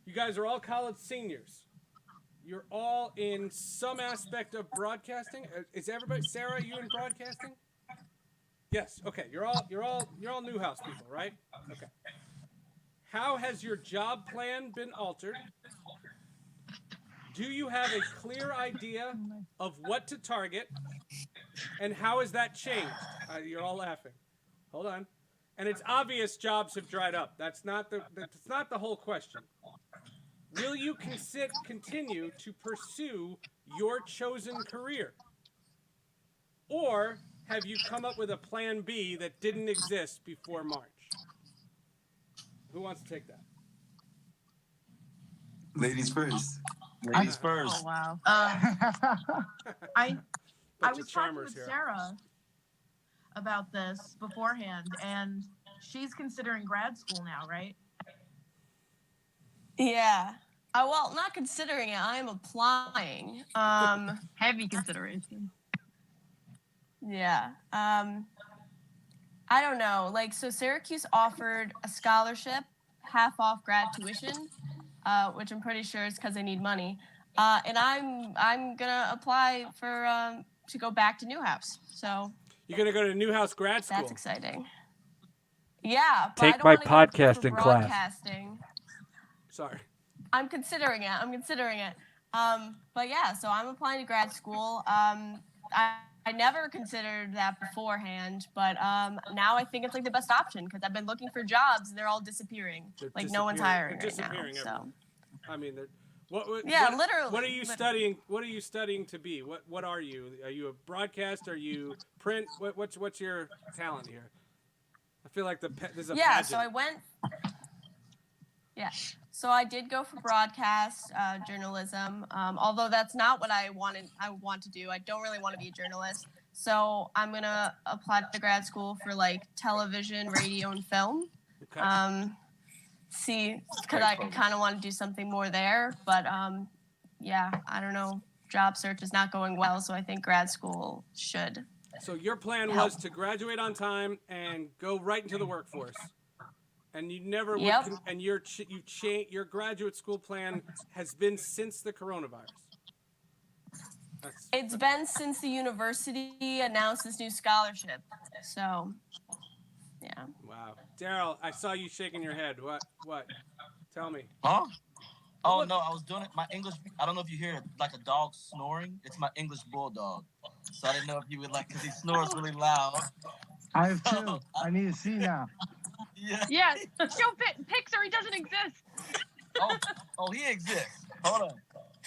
You guys are all college seniors. You're all in some aspect of broadcasting. Is everybody? Sarah, you in broadcasting? Yes. Okay. You're all Newhouse people, right? Okay. How has your job plan been altered? Do you have a clear idea of what to target, and how has that changed? You're all laughing. Hold on. And it's obvious jobs have dried up. That's not the whole question. Will you continue to pursue your chosen career? Or have you come up with a plan B that didn't exist before March? Who wants to take that? Ladies first. Ladies first. Oh wow. I Bunch was of talking charmers with here. Sarah about this beforehand, and she's considering grad school now, right? Yeah. Well, not considering it. I am applying. Heavy consideration. Yeah. I don't know. Like, so Syracuse offered a scholarship, half off grad tuition, which I'm pretty sure is because they need money. And I'm gonna apply for to go back to Newhouse. So You're gonna go to Newhouse grad school. that's exciting. Yeah, but Take I don't my want to go for podcasting class. broadcasting. Sorry. I'm considering it. But yeah, so I'm applying to grad school. I never considered that beforehand, but now I think it's like the best option because I've been looking for jobs and they're all disappearing. They're No one's hiring They're right now. disappearing So everywhere. I mean, literally. What are you studying? What are you studying to be? What are you? Are you a broadcast? Are you print? What's your talent here? I feel like there's a pageant. So I went. Yeah, so I did go for broadcast journalism. Although that's not what I want to do. I don't really want to be a journalist. So I'm gonna apply to grad school for like television, radio, and film. Okay. See, because I kind of want to do something more there. But yeah, I don't know. Job search is not going well, so I think grad school should. So your plan was to graduate on time and go right into the workforce, and you never would. Yep. And your graduate school plan has been since the coronavirus. It's been since the university announced this new scholarship. So, yeah. Wow, Daryl, I saw you shaking your head. What? Tell me. Huh? Oh no, I was doing it. My English. I don't know if you hear like a dog snoring. It's my English bulldog. So I didn't know if you would like because he snores really loud. I have two. I need to see now. Yeah. Yeah. Show Pixar. He doesn't exist. Oh, he exists. Hold on.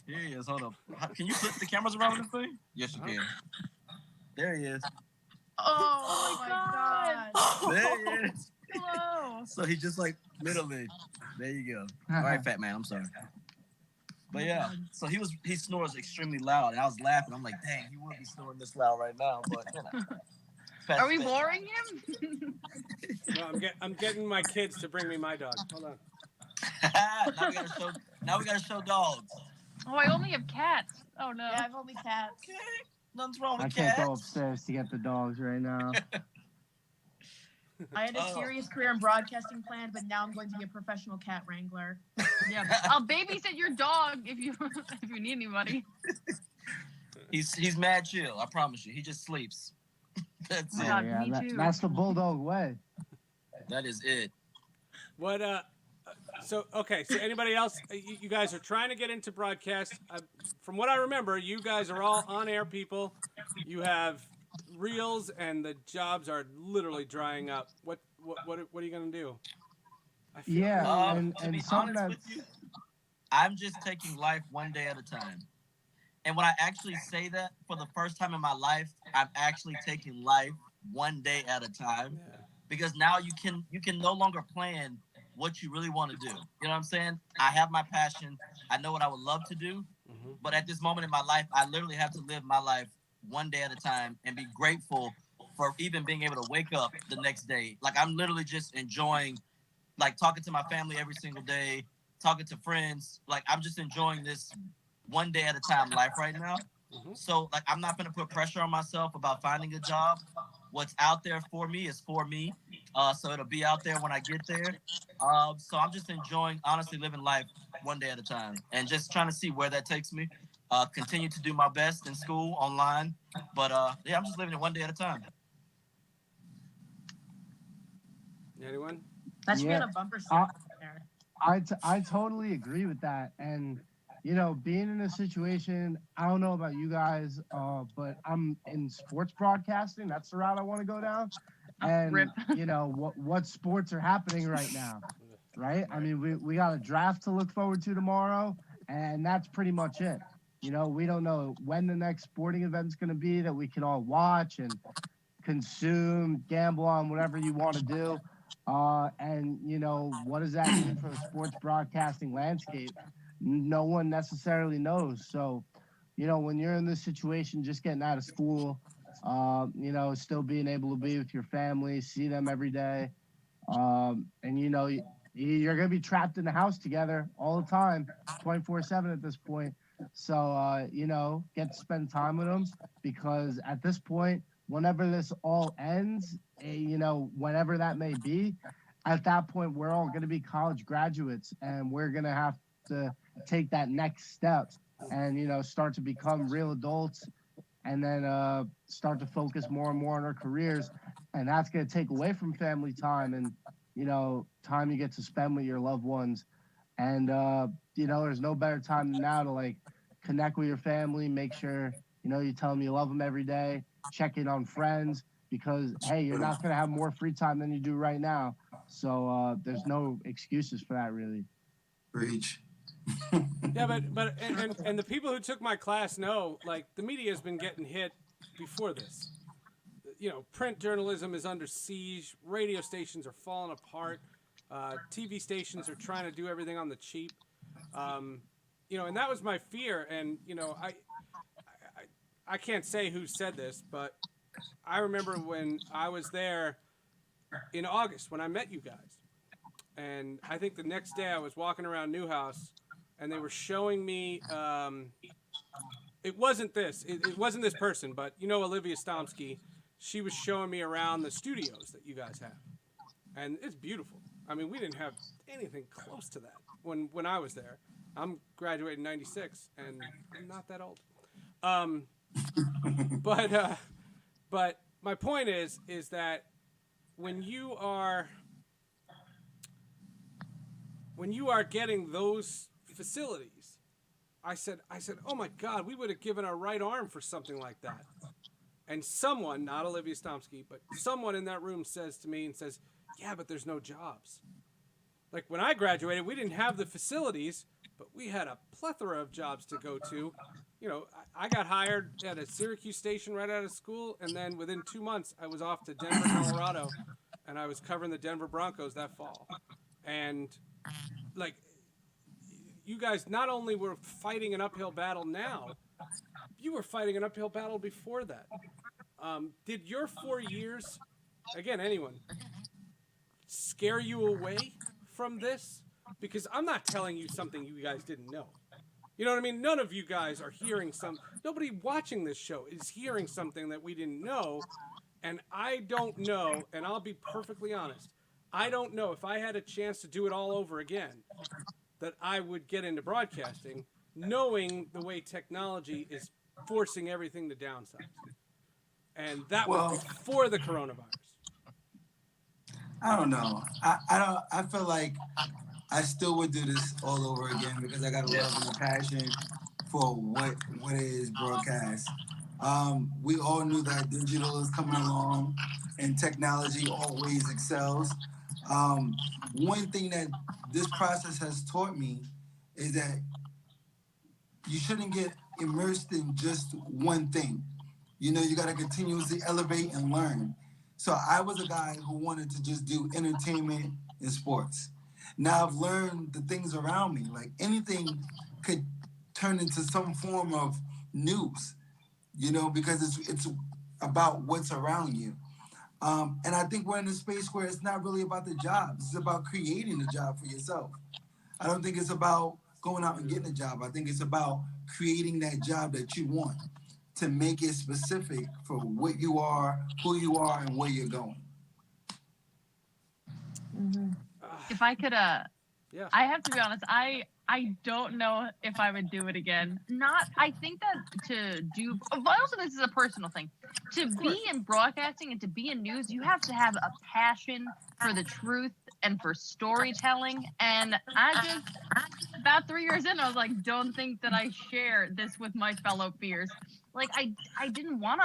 Here he is. Hold on. Can you flip the cameras around this thing? Yes, you can. There he is. Oh my god. There he is. Hello. So he's just like middle-aged. There you go. All right, fat man. I'm sorry. But yeah, so he snores extremely loud, and I was laughing. I'm like, dang, he would be snoring this loud right now, but you know. Are we boring him? No, I'm getting my kids to bring me my dog. Hold on. now we gotta show dogs. Oh, I only have cats. Oh no. Yeah, I've only cats. Okay. Nothing's wrong with I cats. can't go upstairs to get the dogs right now. I had a serious career in broadcasting planned, but now I'm going to be a professional cat wrangler. Yeah. I'll babysit your dog if you need anybody. He's mad chill. I promise you. He just sleeps. That's Oh it. my God, me too. That's the bulldog way. That is it. What? So anybody else? You guys are trying to get into broadcast. From what I remember, you guys are all on-air people. You have reels, and the jobs are literally drying up. What are you gonna do? Yeah, to and be something honest that's with you, I'm just taking life one day at a time. And when I actually say that for the first time in my life, I'm actually taking life one day at a time. Yeah. Because now you can no longer plan what you really want to do. You know what I'm saying? I have my passion. I know what I would love to do. Mm-hmm. But at this moment in my life, I literally have to live my life one day at a time and be grateful for even being able to wake up the next day. Like I'm literally just enjoying, like talking to my family every single day, talking to friends. Like I'm just enjoying this one day at a time life right now. Mm-hmm. So like I'm not going to put pressure on myself about finding a job. What's out there for me is for me. So it'll be out there when I get there. So I'm just enjoying, honestly, living life one day at a time, and just trying to see where that takes me. Continue to do my best in school, online, but yeah, I'm just living it one day at a time. Anyone? That should be Yeah. on a bumper sticker there. I totally agree with that. And, you know, being in a situation, I don't know about you guys, but I'm in sports broadcasting. That's the route I want to go down. And, Rip. you know, what sports are happening right now, right? I mean, we got a draft to look forward to tomorrow, and that's pretty much it. You know, we don't know when the next sporting event's going to be that we can all watch and consume, gamble on, whatever you want to do. And, you know, what does that mean for the sports broadcasting landscape? No one necessarily knows. So, you know, when you're in this situation, just getting out of school, you know, still being able to be with your family, see them every day. And, you know, you're going to be trapped in the house together all the time, 24/7 at this point. So, you know, get to spend time with them because at this point, whenever this all ends, you know, whenever that may be, at that point, we're all going to be college graduates and we're going to have to take that next step and, you know, start to become real adults and then start to focus more and more on our careers. And that's going to take away from family time and, you know, time you get to spend with your loved ones. And, you know, there's no better time than now to like connect with your family, make sure, you know, you tell them you love them every day, check in on friends because, hey, you're not going to have more free time than you do right now. So there's no excuses for that, really. Preach. Yeah, but the people who took my class know, like, the media has been getting hit before this. You know, print journalism is under siege. Radio stations are falling apart. TV stations are trying to do everything on the cheap. You know, and that was my fear. And, you know, I can't say who said this, but I remember when I was there in August when I met you guys. And I think the next day I was walking around Newhouse and they were showing me, it wasn't this. It wasn't this person, but you know Olivia Stomsky, she was showing me around the studios that you guys have. And it's beautiful. I mean, we didn't have anything close to that when I was there. I'm graduating in 96, and I'm not that old. But my point is that when you are getting those facilities, I said, oh my God, we would have given our right arm for something like that. And someone, not Olivia Stomsky, but someone in that room says to me, yeah, but there's no jobs. Like when I graduated, we didn't have the facilities, but we had a plethora of jobs to go to. You know, I got hired at a Syracuse station right out of school, and then within 2 months, I was off to Denver, Colorado, and I was covering the Denver Broncos that fall. And, like, you guys not only were fighting an uphill battle now, you were fighting an uphill battle before that. Did your 4 years, again, anyone, scare you away from this? Because I'm not telling you something you guys didn't know. You know what I mean? None of you guys are hearing nobody watching this show is hearing something that we didn't know. And I don't know, and I'll be perfectly honest, I don't know if I had a chance to do it all over again, that I would get into broadcasting, knowing the way technology is forcing everything to downsize. And that was before the coronavirus. I don't know. I feel like I still would do this all over again because I got a love and a passion for what it is broadcast. We all knew that digital is coming along and technology always excels. One thing that this process has taught me is that you shouldn't get immersed in just one thing. You know, you got to continuously elevate and learn. So I was a guy who wanted to just do entertainment and sports. Now I've learned the things around me. Like anything could turn into some form of news, you know, because it's about what's around you. And I think we're in a space where it's not really about the job. It's about creating the job for yourself. I don't think it's about going out and getting a job. I think it's about creating that job that you want to make it specific for what you are, who you are, and where you're going. If I could Yeah. I have to be honest. I don't know if I would do it again. Not. I think that to do. But also, this is a personal thing. To be in broadcasting and to be in news, you have to have a passion for the truth and for storytelling. And I just about 3 years in, I was like, don't think that I share this with my fellow peers. Like I didn't want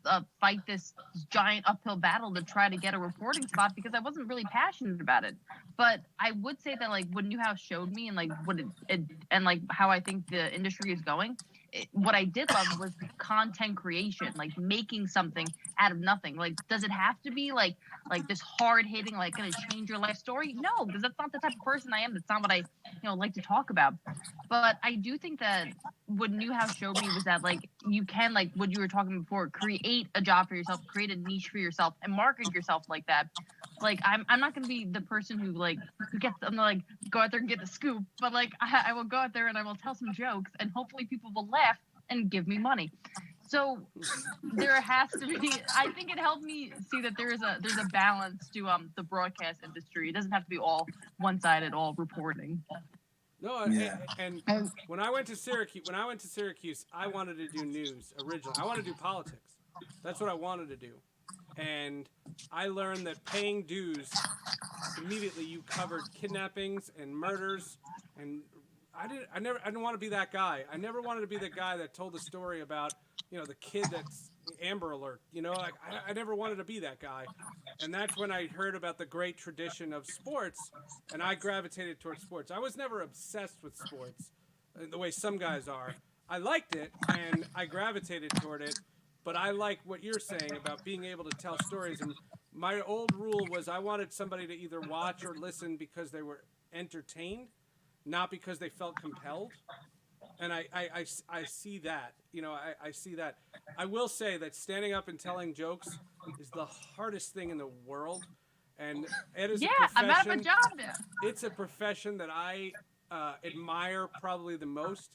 to fight this giant uphill battle to try to get a reporting spot because I wasn't really passionate about it. But I would say that like what Newhouse showed me and like what it and like how I think the industry is going. What I did love was content creation, like making something out of nothing. Like, does it have to be like this hard hitting, like gonna change your life story? No, because that's not the type of person I am. That's not what I like to talk about. But I do think that what Newhouse showed me was that like you can, like what you were talking before, create a job for yourself, create a niche for yourself, and market yourself like that. Like I'm not gonna be the person who like who gets I'm like go out there and get the scoop, but like I will go out there and I will tell some jokes and hopefully people will laugh and give me money. So there has to be. I think it helped me see that there's a balance to the broadcast industry. It doesn't have to be all one sided, all reporting. No, Yeah. and And when I went to Syracuse, I wanted to do news originally. I wanted to do politics. That's what I wanted to do. And I learned that paying dues immediately you covered kidnappings and murders and I didn't want to be that guy. I never wanted to be the guy that told the story about, the kid that's Amber Alert. I never wanted to be that guy. And that's when I heard about the great tradition of sports and I gravitated towards sports. I was never obsessed with sports the way some guys are. I liked it and I gravitated toward it, but I like what you're saying about being able to tell stories. And my old rule was I wanted somebody to either watch or listen because they were entertained, not because they felt compelled. And I see that. I see that. I will say that standing up and telling jokes is the hardest thing in the world. And it is Yeah, a I'm out of a profession. job now. It's a profession that I admire probably the most.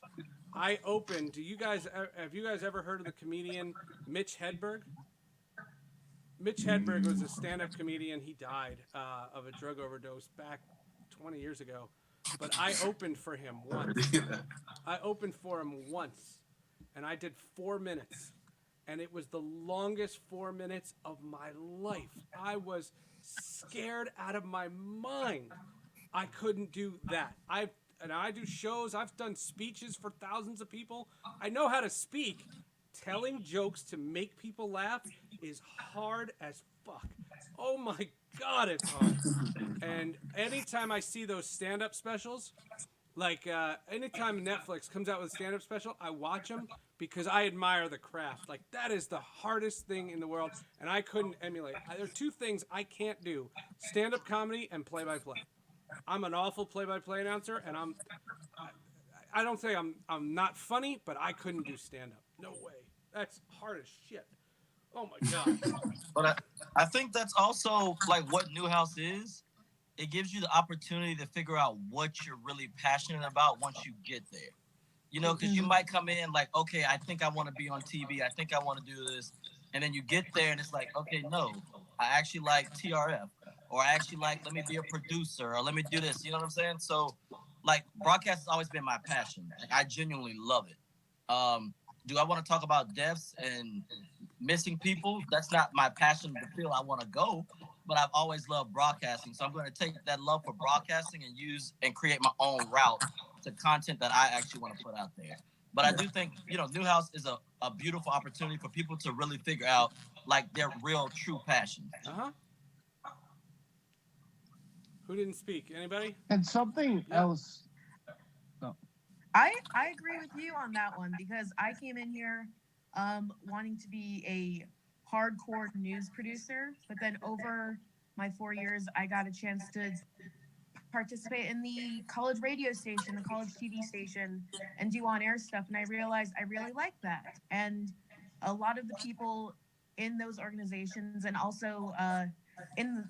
I opened. Have you guys ever heard of the comedian Mitch Hedberg? Mitch Hedberg was a stand-up comedian. He died of a drug overdose back 20 years ago. But I opened for him once. I opened for him once, and I did 4 minutes, and it was the longest 4 minutes of my life. I was scared out of my mind. I couldn't do that. I do shows. I've done speeches for thousands of people. I know how to speak. Telling jokes to make people laugh is hard as fuck. Oh my god, it's hard. And anytime I see those stand-up specials, like anytime Netflix comes out with a stand-up special, I watch them because I admire the craft. Like that is the hardest thing in the world, and I couldn't emulate. There are two things I can't do: stand-up comedy and play-by-play. I'm an awful play-by-play announcer, and I don't say I'm not funny, but I couldn't do stand-up. No way. That's hard as shit. Oh my god. But I think that's also like what Newhouse is. It gives you the opportunity to figure out what you're really passionate about once you get there. Because you might come in like, okay, I think I want to be on TV. I think I want to do this. And then you get there and it's like, okay, no, I actually like TRF. Or I actually like, let me be a producer or let me do this. You know what I'm saying? So, like, broadcast has always been my passion. Like, I genuinely love it. Do I want to talk about deaths and missing people? That's not my passion, the field I want to go. But I've always loved broadcasting. So I'm going to take that love for broadcasting and use and create my own route to content that I actually want to put out there. But I do think, Newhouse is a beautiful opportunity for people to really figure out like their real true passion. Uh-huh. Who didn't speak? Anybody? and something else. No. I agree with you on that one because I came in here wanting to be a hardcore news producer, but then over my 4 years, I got a chance to participate in the college radio station, the college TV station, and do on-air stuff. And I realized I really like that. And a lot of the people in those organizations and also in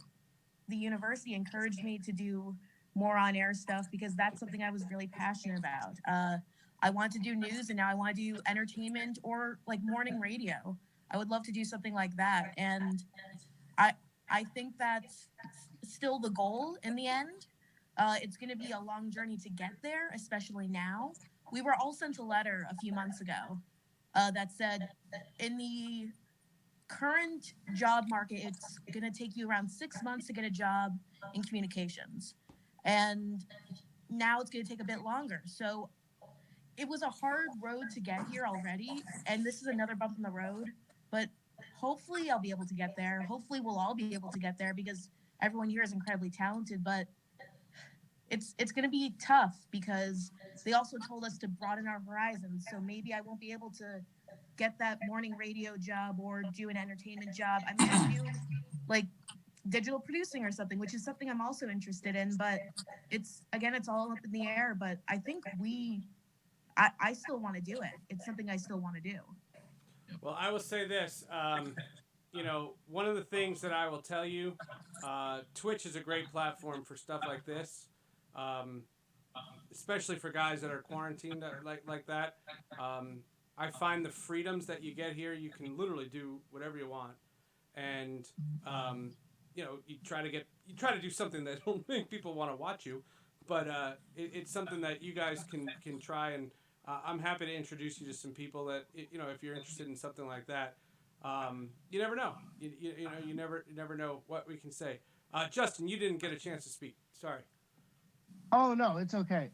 the university encouraged me to do more on-air stuff because that's something I was really passionate about. I want to do news and now I want to do entertainment or like morning radio. I would love to do something like that. And I think that's still the goal in the end. It's going to be a long journey to get there, especially now. We were all sent a letter a few months ago that said, in the current job market, it's going to take you around 6 months to get a job in communications. And now it's going to take a bit longer. So it was a hard road to get here already. And this is another bump in the road. But hopefully I'll be able to get there. Hopefully we'll all be able to get there because everyone here is incredibly talented. But it's going to be tough because they also told us to broaden our horizons. So maybe I won't be able to get that morning radio job or do an entertainment job. I might do like digital producing or something, which is something I'm also interested in. But it's all up in the air. But I think I still want to do it. It's something I still want to do. Well, I will say this. One of the things that I will tell you, Twitch is a great platform for stuff like this, especially for guys that are quarantined like that. I find the freedoms that you get here, you can literally do whatever you want, and you try to do something that will make people want to watch you, but it's something that you guys can try, and I'm happy to introduce you to some people that if you're interested in something like that. You never know. You never know what we can say. Justin, you didn't get a chance to speak. Sorry. Oh no, it's okay.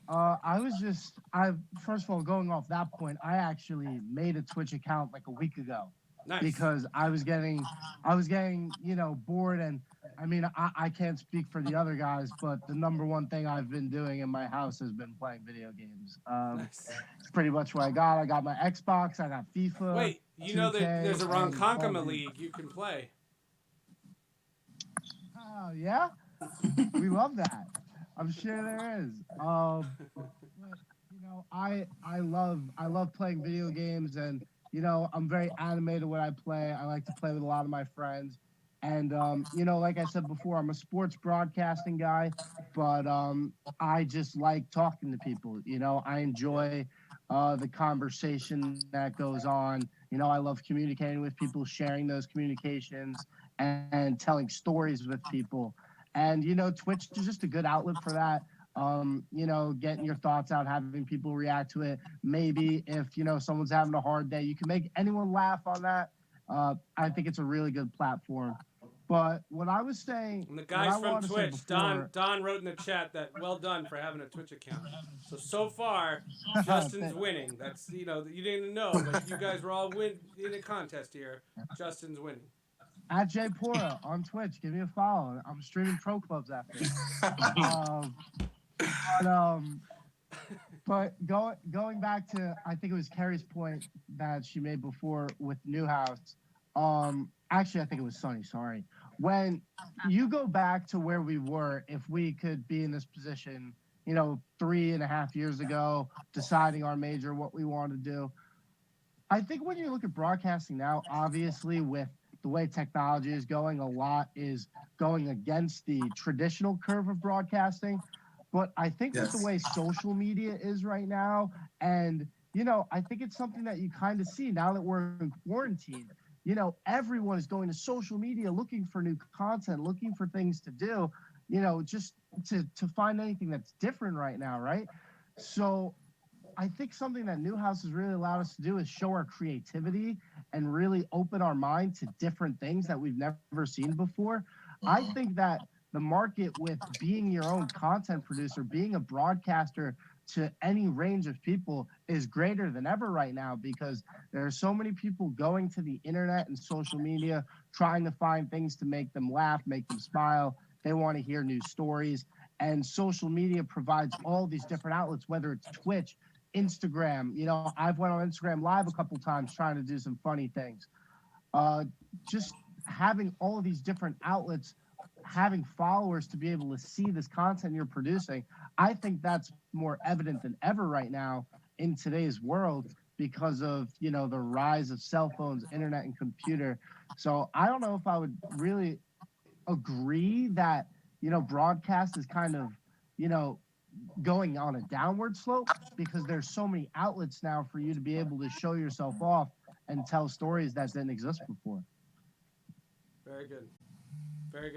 First of all, going off that point, I actually made a Twitch account like a week ago. Nice. Because I was getting, bored, and I mean, I can't speak for the other guys, but the number one thing I've been doing in my house has been playing video games. Nice. It's pretty much what I got. I got my Xbox, I got FIFA. Wait, you know that there's a 2K, and Ronkonkoma League you can play. Oh yeah, we love that. I'm sure there is. But, I love playing video games, and I'm very animated when I play. I like to play with a lot of my friends. And, like I said before, I'm a sports broadcasting guy, but I just like talking to people. I enjoy the conversation that goes on. I love communicating with people, sharing those communications, and telling stories with people. And, Twitch is just a good outlet for that. Getting your thoughts out, having people react to it. Maybe if, someone's having a hard day, you can make anyone laugh on that. I think it's a really good platform. But what I was saying, and the guys from Twitch, Don wrote in the chat that well done for having a Twitch account. So far, Justin's winning. That's you didn't know, but you guys were all in a contest here. Justin's winning. At Jay Pora on Twitch, give me a follow. I'm streaming pro clubs after. But going back to, I think it was Carrie's point that she made before with Newhouse. Actually, I think it was Sunny. Sorry. When you go back to where we were, if we could be in this position, 3.5 years ago, deciding our major, what we want to do. I think when you look at broadcasting now, obviously with the way technology is going, a lot is going against the traditional curve of broadcasting. But I think with the way social media is right now, and, I think it's something that you kind of see now that we're in quarantine. Everyone is going to social media looking for new content, looking for things to do, just to find anything that's different right now, right? So I think something that Newhouse has really allowed us to do is show our creativity and really open our mind to different things that we've never seen before. I think that the market with being your own content producer, being a broadcaster to any range of people is greater than ever right now, because there are so many people going to the internet and social media trying to find things to make them laugh, make them smile. They want to hear new stories, and social media provides all these different outlets, whether it's Twitch, Instagram. I've went on Instagram Live a couple times trying to do some funny things. Just having all of these different outlets, having followers to be able to see this content you're producing, I think that's more evident than ever right now in today's world because of, the rise of cell phones, internet, and computer. So I don't know if I would really agree that, broadcast is kind of, going on a downward slope, because there's so many outlets now for you to be able to show yourself off and tell stories that didn't exist before. Very good.